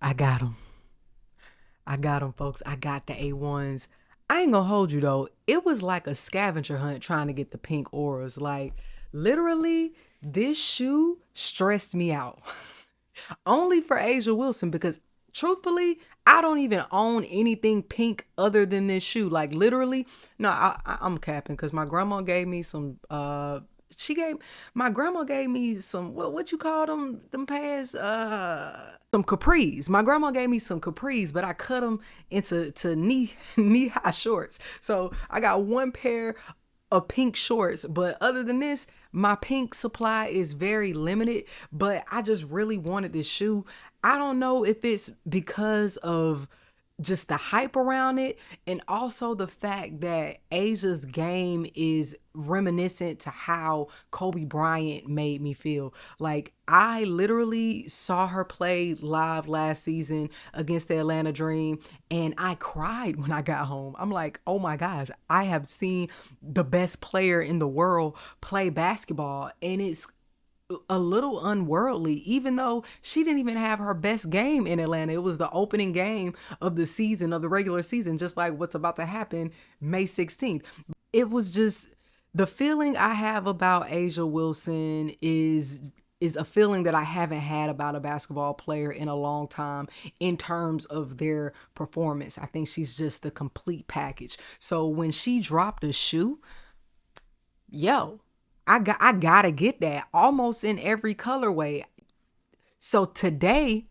I got them. I got them, folks. I got the A1s. I ain't gonna hold you though. It was like a scavenger hunt trying to get the pink auras. Like, literally, this shoe stressed me out. Only for Asia Wilson because truthfully, I don't even own anything pink other than this shoe. Like, literally, no, I'm capping because my grandma gave me some. She gave my grandma gave me some what you call them pants some capris. My grandma gave me some capris, but I cut them into knee high shorts. So I got one pair of pink shorts, but other than this, my pink supply is very limited. But I just really wanted this shoe. I don't know if it's because of just the hype around it and also the fact that Asia's game is reminiscent to how Kobe Bryant made me feel. Like, I literally saw her play live last season against the Atlanta Dream and I cried when I got home. I'm like, "Oh my gosh, I have seen the best player in the world play basketball." And it's a little unworldly, even though she didn't even have her best game in Atlanta. It was the opening game of the season, of the regular season, just like what's about to happen May 16th. It was just the feeling I have about Asia Wilson is a feeling that I haven't had about a basketball player in a long time in terms of their performance. I think she's just the complete package. So when she dropped a shoe, yo, I gotta get that almost in every colorway. So today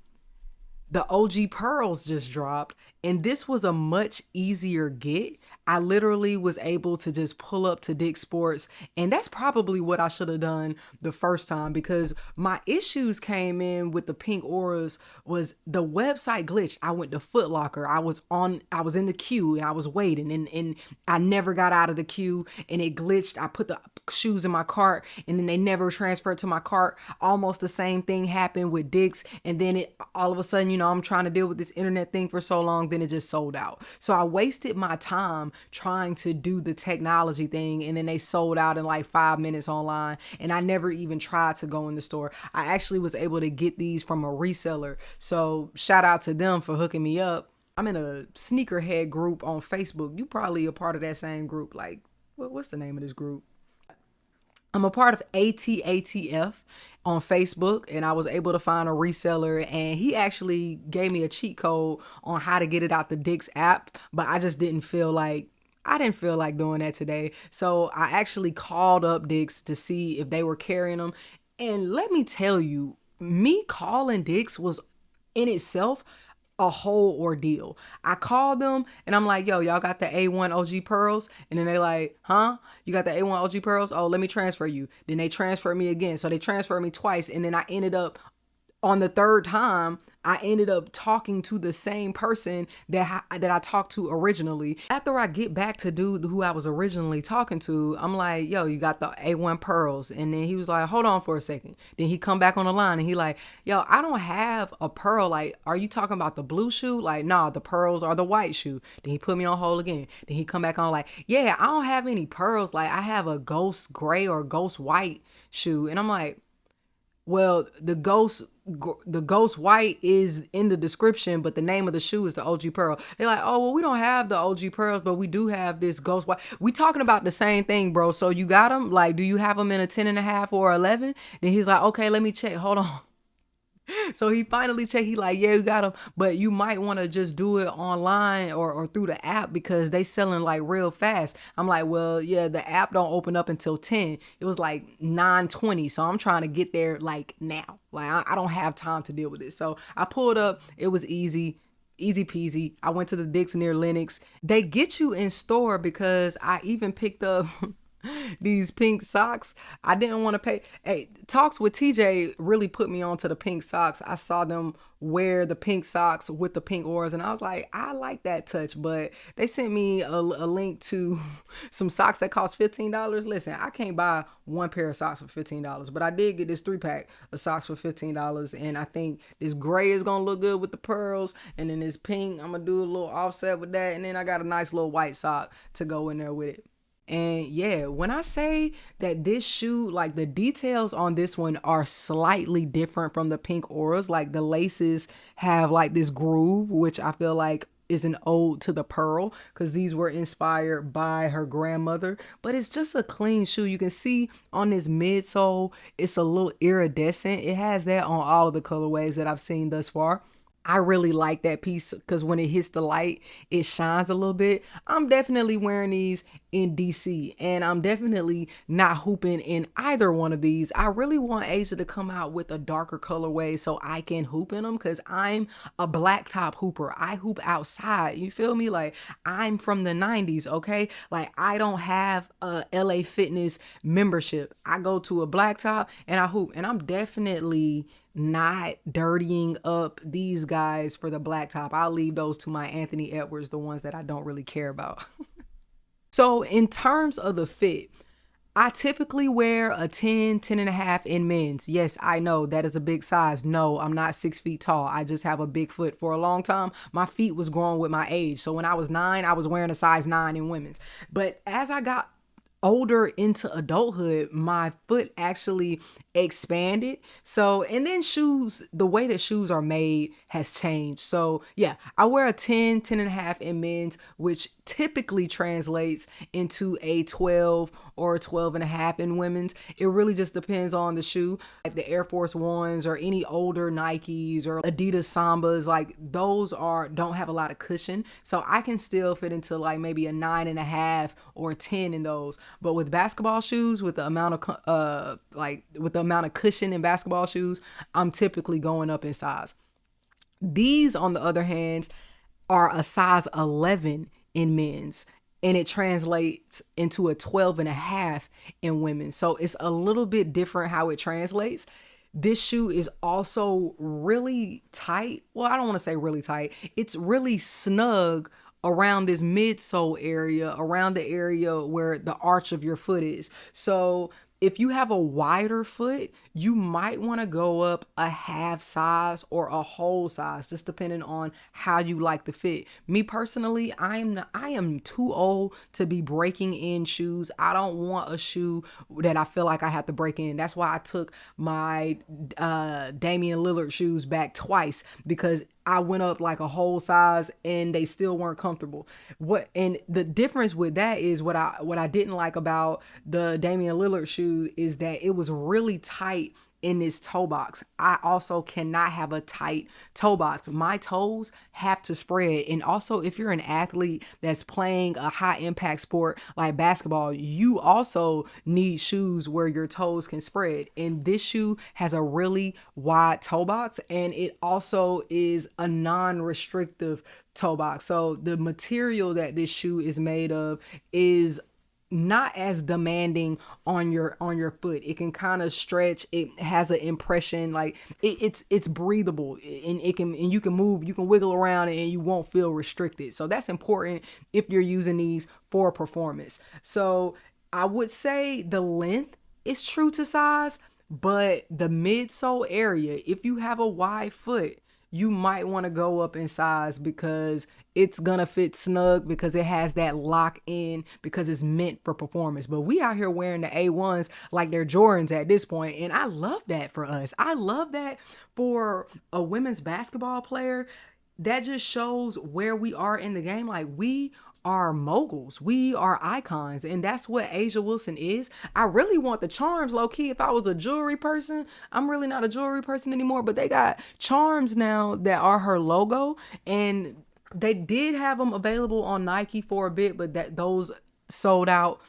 the OG Pearls just dropped, and this was a much easier get. I literally was able to just pull up to Dick's Sports, and that's probably what I should have done the first time because my issues came in with the pink auras was the website glitch. I went to Foot Locker. I was in the queue and I was waiting and I never got out of the queue and it glitched. I put the shoes in my cart and then they never transferred to my cart. Almost the same thing happened with Dick's, and then it all of a sudden, I'm trying to deal with this internet thing for so long, then it just sold out. So I wasted my time trying to do the technology thing, and then they sold out in like 5 minutes online, and I never even tried to go in the store. I actually was able to get these from a reseller. So shout out to them for hooking me up. I'm in a sneakerhead group on Facebook. You probably a part of that same group. Like, what's the name of this group? I'm a part of ATATF on Facebook, and I was able to find a reseller, and he actually gave me a cheat code on how to get it out the Dick's app, but I didn't feel like doing that today. So I actually called up Dick's to see if they were carrying them. And let me tell you, me calling Dick's was in itself a whole ordeal. I called them and I'm like, "Yo, y'all got the A1 OG Pearls?" And then they like, "Huh? You got the A1 OG Pearls? Oh, let me transfer you." Then they transferred me again. So they transferred me twice. And then I ended up on the third time, I ended up talking to the same person that I talked to originally. After I get back to dude who I was originally talking to, I'm like, "Yo, you got the A1 Pearls?" And then he was like, "Hold on for a second." Then he come back on the line and he like, "Yo, I don't have a pearl. Like, are you talking about the blue shoe?" Like, "Nah, the pearls are the white shoe." Then he put me on hold again. Then he come back on like, "Yeah, I don't have any pearls. Like, I have a ghost gray or ghost white shoe." And I'm like, "Well, the ghost white is in the description, but the name of the shoe is the OG Pearl." They're like, "Oh, well, we don't have the OG Pearls, but we do have this ghost white." We talking about the same thing, bro. So you got them? Like, do you have them in a 10.5 or 11? Then he's like, "Okay, let me check. Hold on." So he finally checked. He like, "Yeah, you got them, but you might want to just do it online or through the app because they selling like real fast." I'm like, "Well, yeah, the app don't open up until 10. It was like 9:20, so I'm trying to get there like now. Like, I don't have time to deal with it." So I pulled up. It was easy peasy. I went to the Dick's near Lennox. They get you in store because I even picked up these pink socks. I didn't want to pay. Hey, talks with TJ really put me onto the pink socks. I saw them wear the pink socks with the pink oars, and I was like, I like that touch. But they sent me a link to some socks that cost $15. Listen, I can't buy one pair of socks for $15, but I did get this 3-pack of socks for $15, and I think this gray is gonna look good with the pearls, and then this pink, I'm gonna do a little offset with that, and then I got a nice little white sock to go in there with it. And yeah, when I say that this shoe, like the details on this one are slightly different from the pink auras, like the laces have like this groove, which I feel like is an ode to the pearl because these were inspired by her grandmother. But it's just a clean shoe. You can see on this midsole, it's a little iridescent. It has that on all of the colorways that I've seen thus far. I really like that piece because when it hits the light, it shines a little bit. I'm definitely wearing these in DC, and I'm definitely not hooping in either one of these. I really want Asia to come out with a darker colorway so I can hoop in them because I'm a black top hooper. I hoop outside. You feel me? Like I'm from the 90s, okay? Like I don't have a LA Fitness membership. I go to a black top and I hoop, and I'm definitely not dirtying up these guys for the black top. I'll leave those to my Anthony Edwards, the ones that I don't really care about. So in terms of the fit, I typically wear a 10 and a half in men's. Yes, I know that is a big size. No, I'm not 6 feet tall. I just have a big foot. For a long time, my feet was growing with my age. So when I was 9, I was wearing a size 9 in women's. But as I got older into adulthood, my foot actually expanded. So, and then shoes, the way that shoes are made has changed. So yeah, I wear a 10 and a half in men's, which typically translates into a 12 or a 12 and a half in women's. It really just depends on the shoe. Like the Air Force Ones or any older Nikes or Adidas Sambas, like those don't have a lot of cushion. So I can still fit into like maybe a 9 and a half or a 10 in those. But with basketball shoes, with the amount of cushion in basketball shoes, I'm typically going up in size. These, on the other hand, are a size 11 in men's, and it translates into a 12 and a half in women. So it's a little bit different how it translates. This shoe is also really tight. Well, I don't want to say really tight. It's really snug around this midsole area, around the area where the arch of your foot is. So if you have a wider foot, you might want to go up a half size or a whole size, just depending on how you like the fit. Me personally, I am too old to be breaking in shoes. I don't want a shoe that I feel like I have to break in. That's why I took my Damian Lillard shoes back twice, because I went up like a whole size and they still weren't comfortable. And the difference with that is what I didn't like about the Damian Lillard shoe is that it was really tight in this toe box. I also cannot have a tight toe box. My toes have to spread. And also, if you're an athlete that's playing a high impact sport like basketball, you also need shoes where your toes can spread. And this shoe has a really wide toe box, and it also is a non-restrictive toe box. So the material that this shoe is made of is not as demanding on your foot. It can kind of stretch. It has an impression like it's breathable, and you can move, you can wiggle around, and you won't feel restricted. So that's important if you're using these for performance. So I would say the length is true to size, but the midsole area, if you have a wide foot, you might want to go up in size because it's gonna fit snug, because it has that lock in, because it's meant for performance. But we out here wearing the A1s like they're Jordans at this point, and I love that for us. I love that for a women's basketball player. That just shows where we are in the game. Like, we are moguls, we are icons, and that's what Asia Wilson is. I really want the charms, low key. If I was a jewelry person, I'm really not a jewelry person anymore, but they got charms now that are her logo, and they did have them available on Nike for a bit, but those sold out.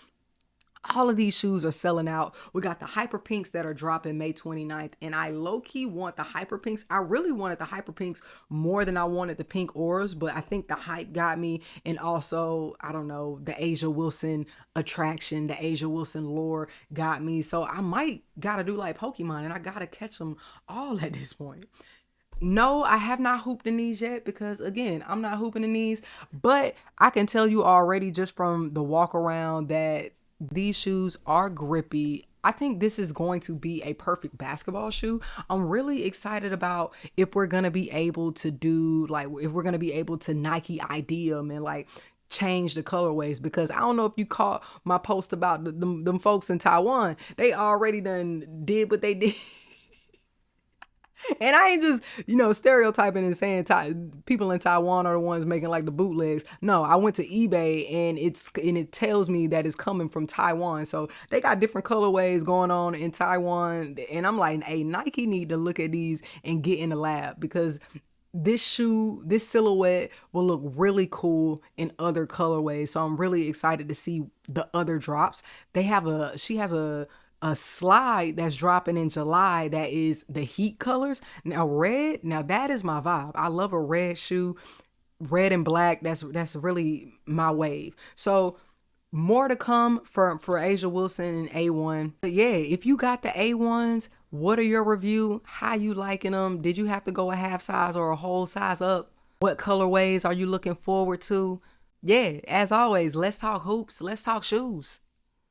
All of these shoes are selling out. We got the hyper pinks that are dropping May 29th, and I low-key want the hyper pinks. I really wanted the hyper pinks more than I wanted the pink auras, but I think the hype got me, and also, I don't know, the Asia Wilson attraction, the Asia Wilson lore got me. So I might gotta do like Pokemon, and I gotta catch them all at this point. No, I have not hooped in these yet because, again, I'm not hooping in these, but I can tell you already just from the walk around that these shoes are grippy. I think this is going to be a perfect basketball shoe. I'm really excited about if we're going to be able to do, like, if we're going to be able to Nike ID them and like change the colorways, because I don't know if you caught my post about them folks in Taiwan. They already done did what they did. And I ain't just, stereotyping and saying people in Taiwan are the ones making like the bootlegs. No, I went to eBay and it tells me that it's coming from Taiwan. So they got different colorways going on in Taiwan. And I'm like, hey, Nike need to look at these and get in the lab, because this silhouette will look really cool in other colorways. So I'm really excited to see the other drops. She has a slide that's dropping in July that is the heat colors. Now red, now that is my vibe. I love a red shoe, red and black. That's really my wave. So more to come for Asia Wilson and A1. But yeah, if you got the A1s, what are your review? How you liking them? Did you have to go a half size or a whole size up? What colorways are you looking forward to? Yeah, as always, let's talk hoops. Let's talk shoes.